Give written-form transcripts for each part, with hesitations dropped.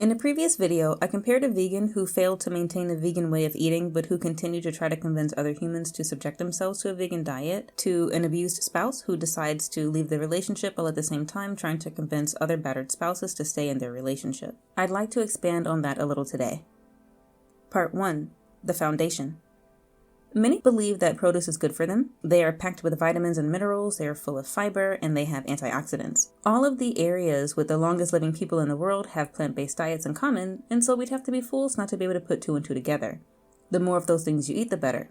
In a previous video, I compared a vegan who failed to maintain a vegan way of eating but who continued to try to convince other humans to subject themselves to a vegan diet to an abused spouse who decides to leave the relationship while at the same time trying to convince other battered spouses to stay in their relationship. I'd like to expand on that a little today. Part 1. The foundation. Many believe that produce is good for them. They are packed with vitamins and minerals, they are full of fiber, and they have antioxidants. All of the areas with the longest living people in the world have plant-based diets in common, and so we'd have to be fools not to be able to put two and two together. The more of those things you eat, the better.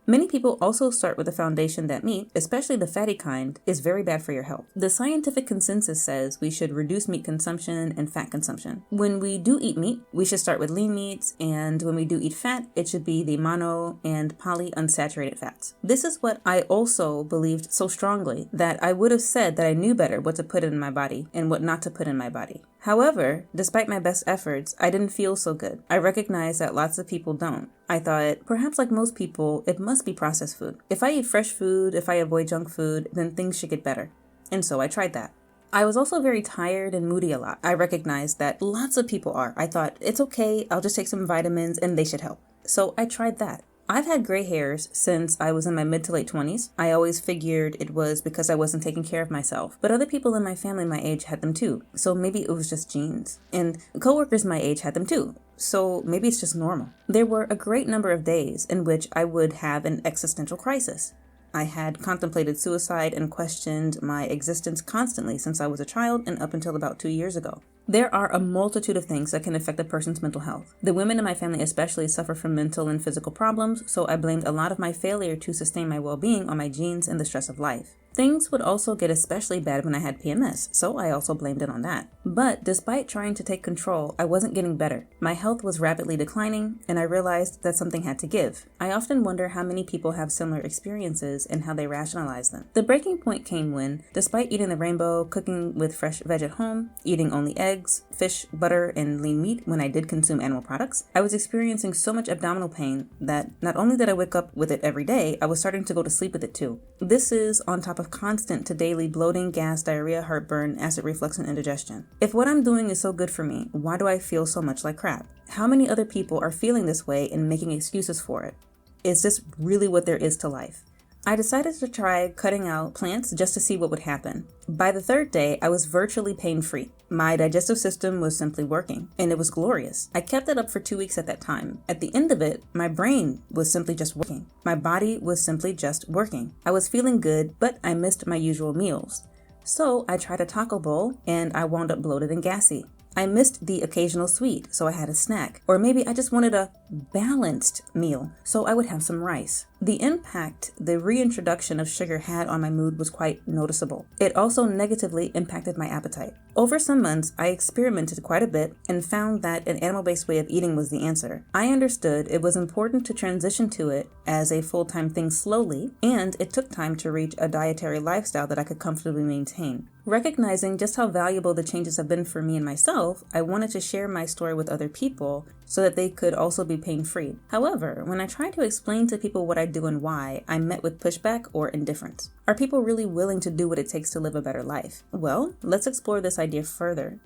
Many people also start with the foundation that meat, especially the fatty kind, is very bad for your health. The scientific consensus says we should reduce meat consumption and fat consumption. When we do eat meat, we should start with lean meats, and when we do eat fat, it should be the mono and polyunsaturated fats. This is what I also believed so strongly that I would have said that I knew better what to put in my body and what not to put in my body. However, despite my best efforts, I didn't feel so good. I recognize that lots of people don't. I thought, perhaps like most people, it must be processed food. If I eat fresh food, if I avoid junk food, then things should get better. And so I tried that. I was also very tired and moody a lot. I recognized that lots of people are. I thought, it's okay, I'll just take some vitamins and they should help. So I tried that. I've had gray hairs since I was in my mid to late 20s. I always figured it was because I wasn't taking care of myself. But other people in my family my age had them too. So maybe it was just genes. And coworkers my age had them too. So maybe it's just normal. There were a great number of days in which I would have an existential crisis. I had contemplated suicide and questioned my existence constantly since I was a child and up until about 2 years ago. There are a multitude of things that can affect a person's mental health. The women in my family especially suffer from mental and physical problems, so I blamed a lot of my failure to sustain my well-being on my genes and the stress of life. Things would also get especially bad when I had PMS, so I also blamed it on that. But despite trying to take control, I wasn't getting better. My health was rapidly declining, and I realized that something had to give. I often wonder how many people have similar experiences and how they rationalize them. The breaking point came when, despite eating the rainbow, cooking with fresh veg at home, eating only eggs, fish, butter, and lean meat when I did consume animal products, I was experiencing so much abdominal pain that not only did I wake up with it every day, I was starting to go to sleep with it too. This is on top of constant to daily bloating, gas, diarrhea, heartburn, acid reflux, and indigestion. If what I'm doing is so good for me, why do I feel so much like crap? How many other people are feeling this way and making excuses for it? Is this really what there is to life? I decided to try cutting out plants just to see what would happen. By the third day, I was virtually pain-free. My digestive system was simply working, and it was glorious. I kept it up for 2 weeks at that time. At the end of it, my brain was simply just working. My body was simply just working. I was feeling good, but I missed my usual meals. So I tried a taco bowl, and I wound up bloated and gassy. I missed the occasional sweet, so I had a snack. Or maybe I just wanted a balanced meal, so I would have some rice. The impact the reintroduction of sugar had on my mood was quite noticeable. It also negatively impacted my appetite. Over some months, I experimented quite a bit and found that an animal-based way of eating was the answer. I understood it was important to transition to it as a full-time thing slowly, and it took time to reach a dietary lifestyle that I could comfortably maintain. Recognizing just how valuable the changes have been for me and myself, I wanted to share my story with other people so that they could also be pain-free. However, when I tried to explain to people what I do and why, I met with pushback or indifference. Are people really willing to do what it takes to live a better life? Well, let's explore this idea further.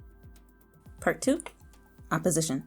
Part 2. Opposition.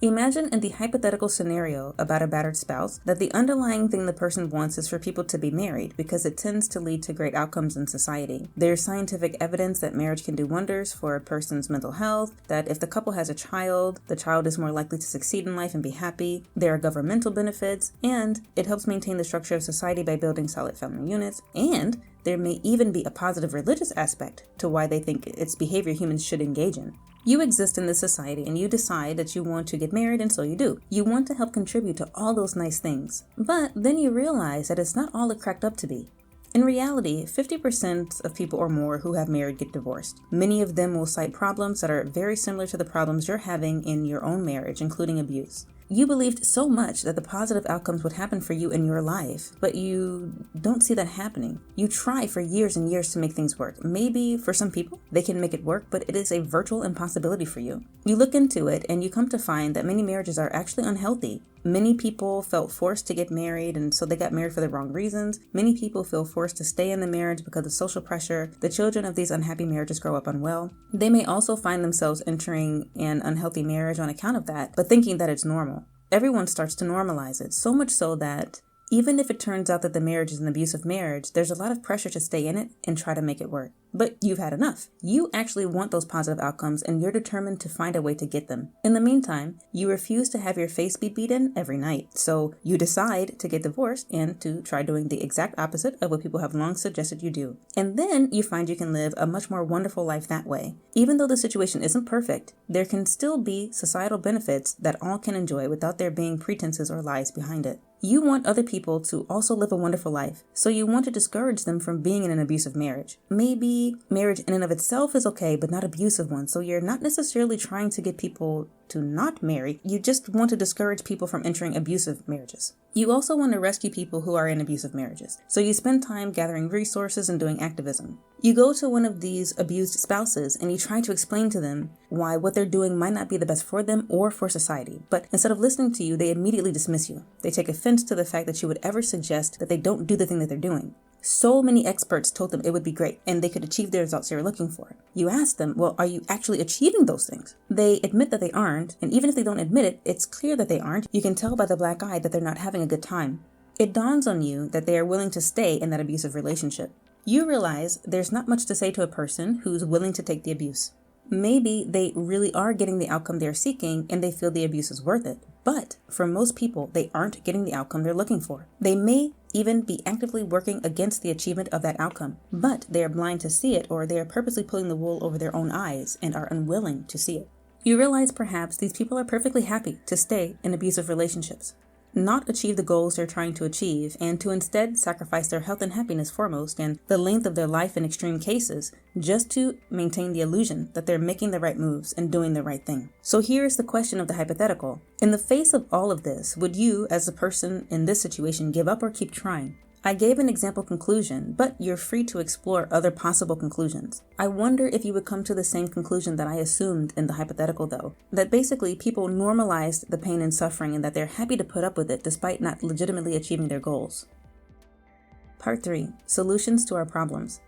Imagine in the hypothetical scenario about a battered spouse that the underlying thing the person wants is for people to be married because it tends to lead to great outcomes in society. There's scientific evidence that marriage can do wonders for a person's mental health, that if the couple has a child, the child is more likely to succeed in life and be happy. There are governmental benefits, and it helps maintain the structure of society by building solid family units, and there may even be a positive religious aspect to why they think it's behavior humans should engage in. You exist in this society and you decide that you want to get married, and so you do. You want to help contribute to all those nice things. But then you realize that it's not all it cracked up to be. In reality, 50% of people or more who have married get divorced. Many of them will cite problems that are very similar to the problems you're having in your own marriage, including abuse. You believed so much that the positive outcomes would happen for you in your life, but you don't see that happening. You try for years and years to make things work. Maybe for some people, they can make it work, but it is a virtual impossibility for you. You look into it and you come to find that many marriages are actually unhealthy. Many people felt forced to get married, and so they got married for the wrong reasons. Many people feel forced to stay in the marriage because of social pressure. The children of these unhappy marriages grow up unwell. They may also find themselves entering an unhealthy marriage on account of that, but thinking that it's normal. Everyone starts to normalize it, so much so that even if it turns out that the marriage is an abusive marriage, there's a lot of pressure to stay in it and try to make it work. But you've had enough. You actually want those positive outcomes, and you're determined to find a way to get them. In the meantime, you refuse to have your face be beaten every night. So you decide to get divorced and to try doing the exact opposite of what people have long suggested you do. And then you find you can live a much more wonderful life that way. Even though the situation isn't perfect, there can still be societal benefits that all can enjoy without there being pretenses or lies behind it. You want other people to also live a wonderful life, so you want to discourage them from being in an abusive marriage. Maybe marriage in and of itself is okay, but not abusive one, so you're not necessarily trying to get people to not marry, you just want to discourage people from entering abusive marriages. You also want to rescue people who are in abusive marriages, so you spend time gathering resources and doing activism. You go to one of these abused spouses and you try to explain to them why what they're doing might not be the best for them or for society, but instead of listening to you, they immediately dismiss you. They take offense to the fact that you would ever suggest that they don't do the thing that they're doing. So many experts told them it would be great and they could achieve the results they were looking for. You ask them, well, are you actually achieving those things? They admit that they aren't, and even if they don't admit it, it's clear that they aren't. You can tell by the black eye that they're not having a good time. It dawns on you that they are willing to stay in that abusive relationship. You realize there's not much to say to a person who's willing to take the abuse. Maybe they really are getting the outcome they're seeking and they feel the abuse is worth it. But for most people, they aren't getting the outcome they're looking for. They may even be actively working against the achievement of that outcome, but they are blind to see it, or they are purposely pulling the wool over their own eyes and are unwilling to see it. You realize perhaps these people are perfectly happy to stay in abusive relationships, not achieve the goals they're trying to achieve, and to instead sacrifice their health and happiness foremost and the length of their life in extreme cases just to maintain the illusion that they're making the right moves and doing the right thing. So here's the question of the hypothetical. In the face of all of this, would you, as a person in this situation, give up or keep trying? I gave an example conclusion, but you're free to explore other possible conclusions. I wonder if you would come to the same conclusion that I assumed in the hypothetical though, that basically people normalized the pain and suffering and that they're happy to put up with it despite not legitimately achieving their goals. Part 3. Solutions to our problems.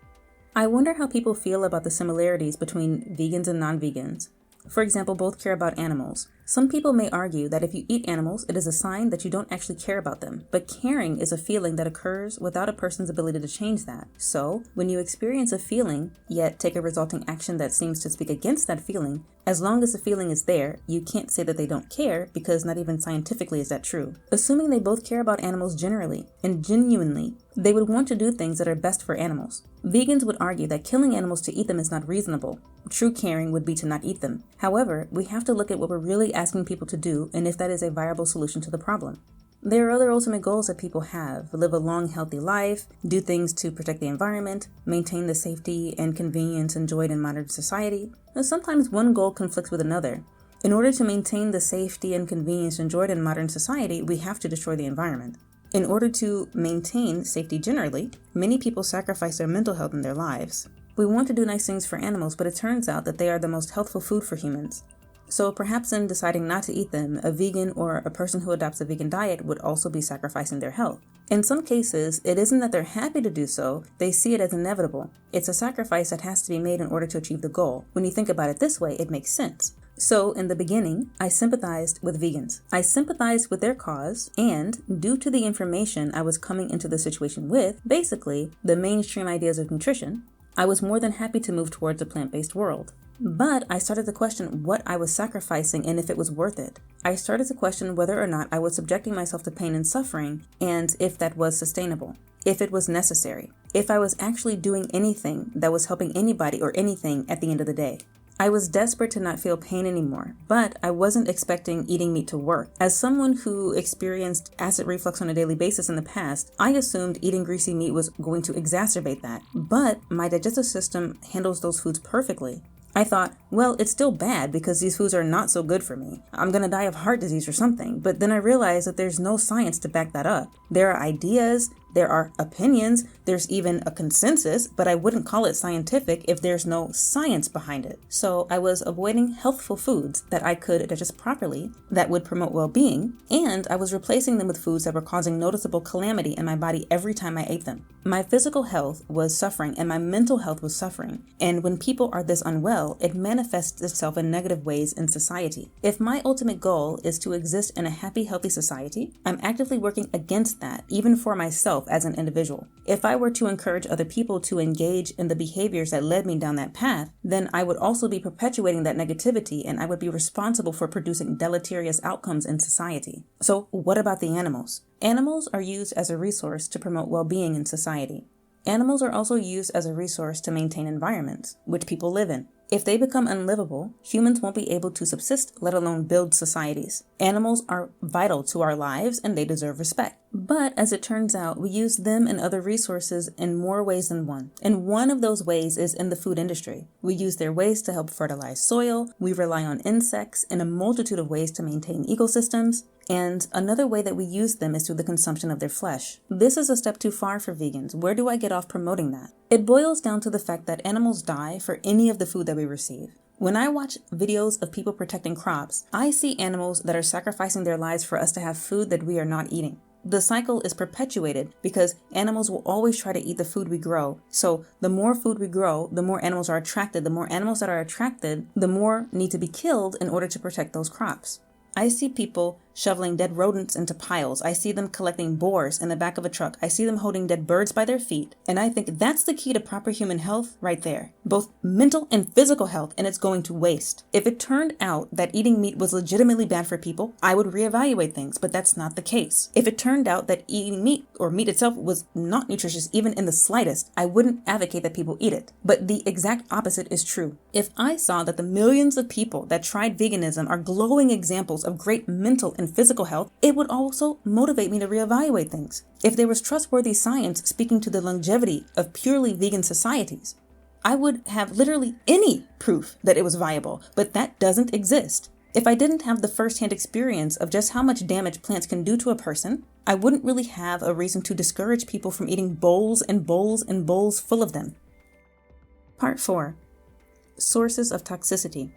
I wonder how people feel about the similarities between vegans and non-vegans. For example, both care about animals. Some people may argue that if you eat animals, it is a sign that you don't actually care about them. But caring is a feeling that occurs without a person's ability to change that. So, when you experience a feeling, yet take a resulting action that seems to speak against that feeling, as long as the feeling is there, you can't say that they don't care, because not even scientifically is that true. Assuming they both care about animals generally and genuinely, they would want to do things that are best for animals. Vegans would argue that killing animals to eat them is not reasonable. True caring would be to not eat them. However, we have to look at what we're really asking people to do and if that is a viable solution to the problem. There are other ultimate goals that people have: live a long, healthy life, do things to protect the environment, maintain the safety and convenience enjoyed in modern society. Now, sometimes one goal conflicts with another. In order to maintain the safety and convenience enjoyed in modern society, we have to destroy the environment. In order to maintain safety generally, many people sacrifice their mental health in their lives. We want to do nice things for animals, but it turns out that they are the most healthful food for humans. So perhaps in deciding not to eat them, a vegan or a person who adopts a vegan diet would also be sacrificing their health. In some cases, it isn't that they're happy to do so, they see it as inevitable. It's a sacrifice that has to be made in order to achieve the goal. When you think about it this way, it makes sense. So in the beginning, I sympathized with vegans. I sympathized with their cause, and due to the information I was coming into the situation with, basically the mainstream ideas of nutrition, I was more than happy to move towards a plant-based world. But I started to question what I was sacrificing and if it was worth it. I started to question whether or not I was subjecting myself to pain and suffering, and if that was sustainable, if it was necessary, if I was actually doing anything that was helping anybody or anything at the end of the day. I was desperate to not feel pain anymore, but I wasn't expecting eating meat to work. As someone who experienced acid reflux on a daily basis in the past, I assumed eating greasy meat was going to exacerbate that. But my digestive system handles those foods perfectly. I thought, well, it's still bad because these foods are not so good for me. I'm gonna die of heart disease or something. But then I realized that there's no science to back that up. There are ideas, There are opinions, there's even a consensus, but I wouldn't call it scientific if there's no science behind it. So I was avoiding healthful foods that I could digest properly, that would promote well-being, and I was replacing them with foods that were causing noticeable calamity in my body every time I ate them. My physical health was suffering and my mental health was suffering. And when people are this unwell, it manifests itself in negative ways in society. If my ultimate goal is to exist in a happy, healthy society, I'm actively working against that, even for myself as an individual. If I were to encourage other people to engage in the behaviors that led me down that path, then I would also be perpetuating that negativity and I would be responsible for producing deleterious outcomes in society. So what about the animals? Animals are used as a resource to promote well-being in society. Animals are also used as a resource to maintain environments, which people live in. If they become unlivable, humans won't be able to subsist, let alone build societies. Animals are vital to our lives and they deserve respect. But as it turns out, we use them and other resources in more ways than one. And one of those ways is in the food industry. We use their waste to help fertilize soil. We rely on insects in a multitude of ways to maintain ecosystems. And another way that we use them is through the consumption of their flesh. This is a step too far for vegans. Where do I get off promoting that? It boils down to the fact that animals die for any of the food that we receive. When I watch videos of people protecting crops, I see animals that are sacrificing their lives for us to have food that we are not eating. The cycle is perpetuated because animals will always try to eat the food we grow. So the more food we grow, the more animals are attracted. The more animals that are attracted, the more need to be killed in order to protect those crops. I see people shoveling dead rodents into piles. I see them collecting boars in the back of a truck. I see them holding dead birds by their feet. And I think that's the key to proper human health right there. Both mental and physical health, and it's going to waste. If it turned out that eating meat was legitimately bad for people, I would reevaluate things, but that's not the case. If it turned out that eating meat or meat itself was not nutritious even in the slightest, I wouldn't advocate that people eat it. But the exact opposite is true. If I saw that the millions of people that tried veganism are glowing examples of great mental and physical health, it would also motivate me to reevaluate things. If there was trustworthy science speaking to the longevity of purely vegan societies, I would have literally any proof that it was viable, but that doesn't exist. If I didn't have the first-hand experience of just how much damage plants can do to a person, I wouldn't really have a reason to discourage people from eating bowls and bowls and bowls full of them. Part 4. Sources of toxicity.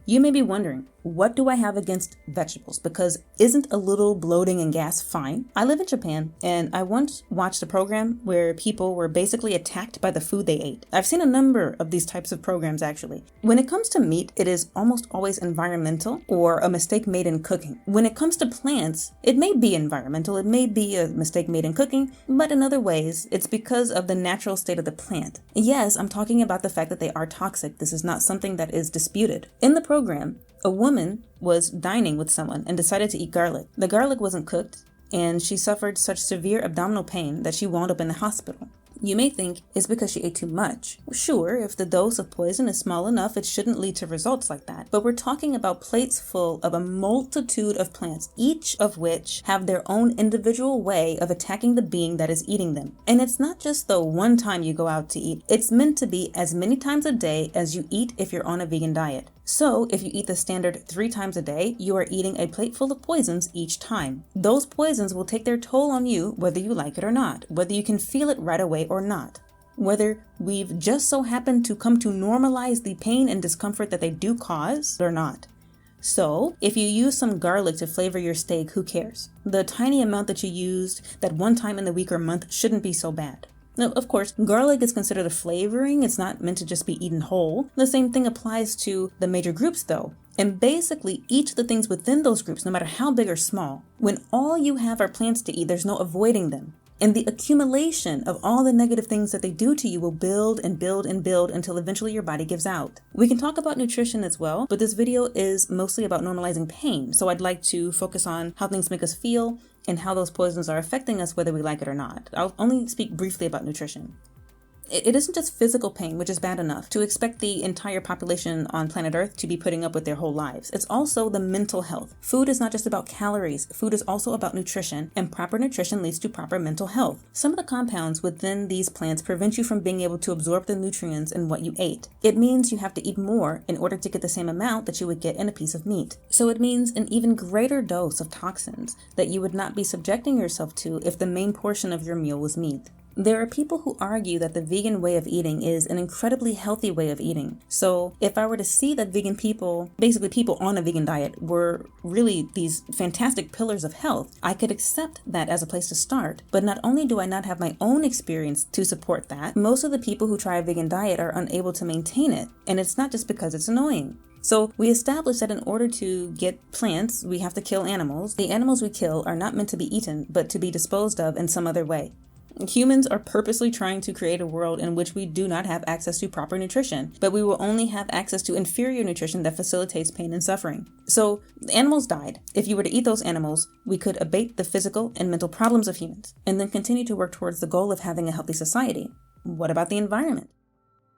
You may be wondering, what do I have against vegetables? Because isn't a little bloating and gas fine? I live in Japan, and I once watched a program where people were basically attacked by the food they ate. I've seen a number of these types of programs, actually. When it comes to meat, it is almost always environmental or a mistake made in cooking. When it comes to plants, it may be environmental, it may be a mistake made in cooking, but in other ways, it's because of the natural state of the plant. Yes, I'm talking about the fact that they are toxic. This is not something that is disputed. In the program, a woman was dining with someone and decided to eat garlic. The garlic wasn't cooked, and she suffered such severe abdominal pain that she wound up in the hospital. You may think it's because she ate too much. Sure, if the dose of poison is small enough, it shouldn't lead to results like that. But we're talking about plates full of a multitude of plants, each of which have their own individual way of attacking the being that is eating them. And it's not just the one time you go out to eat. It's meant to be as many times a day as you eat if you're on a vegan diet. So if you eat the standard 3 times a day, you are eating a plate full of poisons each time. Those poisons will take their toll on you whether you like it or not, whether you can feel it right away or not, whether we've just so happened to come to normalize the pain and discomfort that they do cause or not. So if you use some garlic to flavor your steak, who cares? The tiny amount that you used that one time in the week or month shouldn't be so bad. Now, of course, garlic is considered a flavoring. It's not meant to just be eaten whole. The same thing applies to the major groups, though. And basically, each of the things within those groups, no matter how big or small, when all you have are plants to eat, there's no avoiding them. And the accumulation of all the negative things that they do to you will build and build and build until eventually your body gives out. We can talk about nutrition as well, but this video is mostly about normalizing pain. So I'd like to focus on how things make us feel and how those poisons are affecting us whether we like it or not. I'll only speak briefly about nutrition. It isn't just physical pain, which is bad enough to expect the entire population on planet Earth to be putting up with their whole lives. It's also the mental health. Food is not just about calories. Food is also about nutrition, and proper nutrition leads to proper mental health. Some of the compounds within these plants prevent you from being able to absorb the nutrients in what you ate. It means you have to eat more in order to get the same amount that you would get in a piece of meat. So it means an even greater dose of toxins that you would not be subjecting yourself to if the main portion of your meal was meat. There are people who argue that the vegan way of eating is an incredibly healthy way of eating. So if I were to see that vegan people, basically people on a vegan diet, were really these fantastic pillars of health, I could accept that as a place to start. But not only do I not have my own experience to support that, most of the people who try a vegan diet are unable to maintain it. And it's not just because it's annoying. So we established that in order to get plants, we have to kill animals. The animals we kill are not meant to be eaten, but to be disposed of in some other way. Humans are purposely trying to create a world in which we do not have access to proper nutrition, but we will only have access to inferior nutrition that facilitates pain and suffering. So the animals died. If you were to eat those animals, we could abate the physical and mental problems of humans, and then continue to work towards the goal of having a healthy society. What about the environment?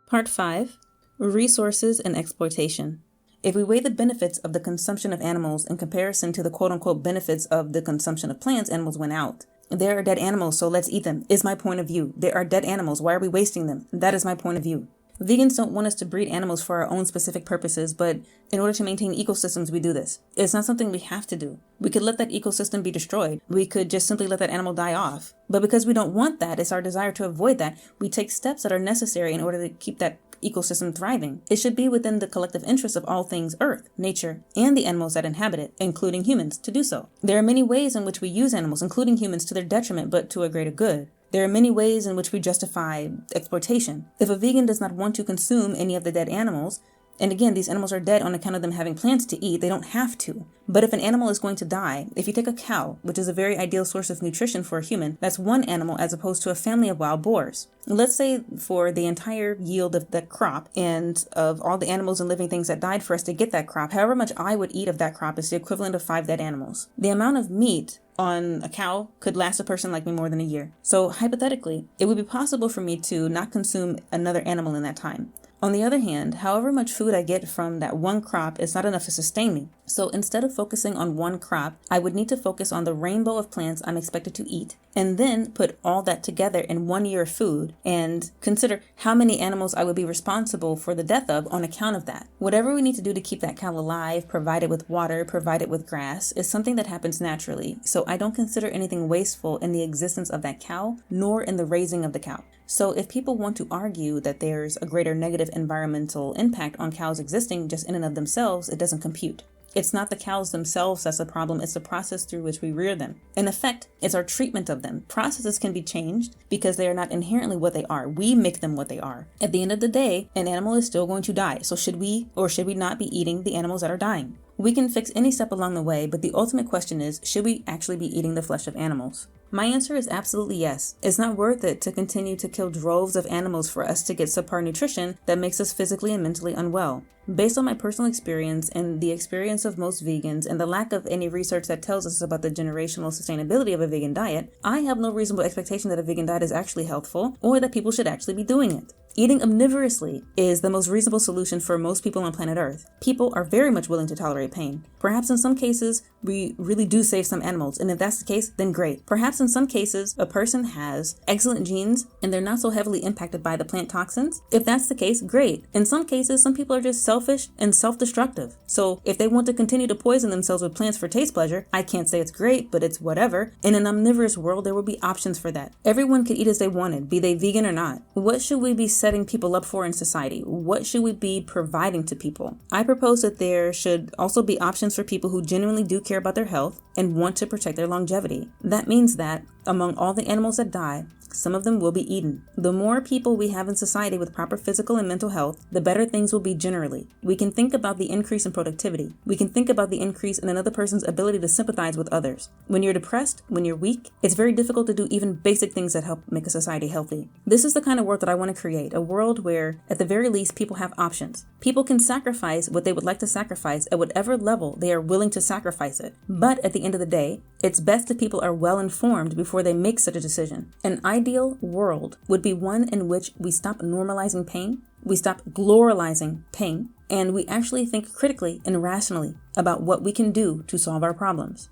Part 5, resources and exploitation. If we weigh the benefits of the consumption of animals in comparison to the quote-unquote benefits of the consumption of plants, animals win out. There are dead animals, so let's eat them, is my point of view. There are dead animals. Why are we wasting them? That is my point of view. Vegans don't want us to breed animals for our own specific purposes, but in order to maintain ecosystems, we do this. It's not something we have to do. We could let that ecosystem be destroyed. We could just simply let that animal die off. But because we don't want that, it's our desire to avoid that, we take steps that are necessary in order to keep that ecosystem thriving. It should be within the collective interest of all things Earth, nature, and the animals that inhabit it, including humans, to do so. There are many ways in which we use animals, including humans, to their detriment, but to a greater good. There are many ways in which we justify exploitation. If a vegan does not want to consume any of the dead animals, and again, these animals are dead on account of them having plants to eat, they don't have to. But if an animal is going to die, if you take a cow, which is a very ideal source of nutrition for a human, that's one animal as opposed to a family of wild boars. Let's say for the entire yield of that crop and of all the animals and living things that died for us to get that crop, however much I would eat of that crop is the equivalent of 5 dead animals. The amount of meat on a cow could last a person like me more than a year. So hypothetically, it would be possible for me to not consume another animal in that time. On the other hand, however much food I get from that one crop is not enough to sustain me. So instead of focusing on one crop, I would need to focus on the rainbow of plants I'm expected to eat, and then put all that together in 1 year of food and consider how many animals I would be responsible for the death of on account of that. Whatever we need to do to keep that cow alive, provide it with water, provide it with grass, is something that happens naturally. So I don't consider anything wasteful in the existence of that cow, nor in the raising of the cow. So if people want to argue that there's a greater negative environmental impact on cows existing just in and of themselves, it doesn't compute. It's not the cows themselves that's the problem, it's the process through which we rear them. In effect, it's our treatment of them. Processes can be changed because they are not inherently what they are. We make them what they are. At the end of the day, an animal is still going to die. So should we or should we not be eating the animals that are dying? We can fix any step along the way, but the ultimate question is, should we actually be eating the flesh of animals? My answer is absolutely yes. It's not worth it to continue to kill droves of animals for us to get subpar nutrition that makes us physically and mentally unwell. Based on my personal experience and the experience of most vegans and the lack of any research that tells us about the generational sustainability of a vegan diet, I have no reasonable expectation that a vegan diet is actually healthful or that people should actually be doing it. Eating omnivorously is the most reasonable solution for most people on planet Earth. People are very much willing to tolerate pain. Perhaps in some cases, we really do save some animals, and if that's the case, then great. Perhaps in some cases, a person has excellent genes and they're not so heavily impacted by the plant toxins. If that's the case, great. In some cases, some people are just selfish and self-destructive. So if they want to continue to poison themselves with plants for taste pleasure, I can't say it's great, but it's whatever. In an omnivorous world, there will be options for that. Everyone could eat as they wanted, be they vegan or not. What should we be setting people up for in society? What should we be providing to people? I propose that there should also be options for people who genuinely do care about their health and want to protect their longevity. That means that among all the animals that die, some of them will be eaten. The more people we have in society with proper physical and mental health, the better things will be generally. We can think about the increase in productivity. We can think about the increase in another person's ability to sympathize with others. When you're depressed, when you're weak, it's very difficult to do even basic things that help make a society healthy. This is the kind of world that I want to create, a world where, at the very least, people have options. People can sacrifice what they would like to sacrifice at whatever level they are willing to sacrifice it. But at the end of the day, it's best if people are well informed before they make such a decision. An ideal ideal world would be one in which we stop normalizing pain, we stop gloralizing pain, and we actually think critically and rationally about what we can do to solve our problems.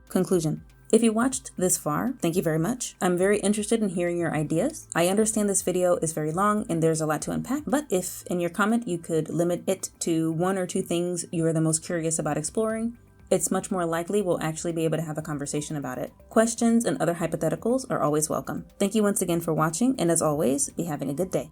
Conclusion. If you watched this far, thank you very much. I'm very interested in hearing your ideas. I understand this video is very long and there's a lot to unpack, but if in your comment you could limit it to 1 or 2 things you are the most curious about exploring, it's much more likely we'll actually be able to have a conversation about it. Questions and other hypotheticals are always welcome. Thank you once again for watching, and as always, be having a good day.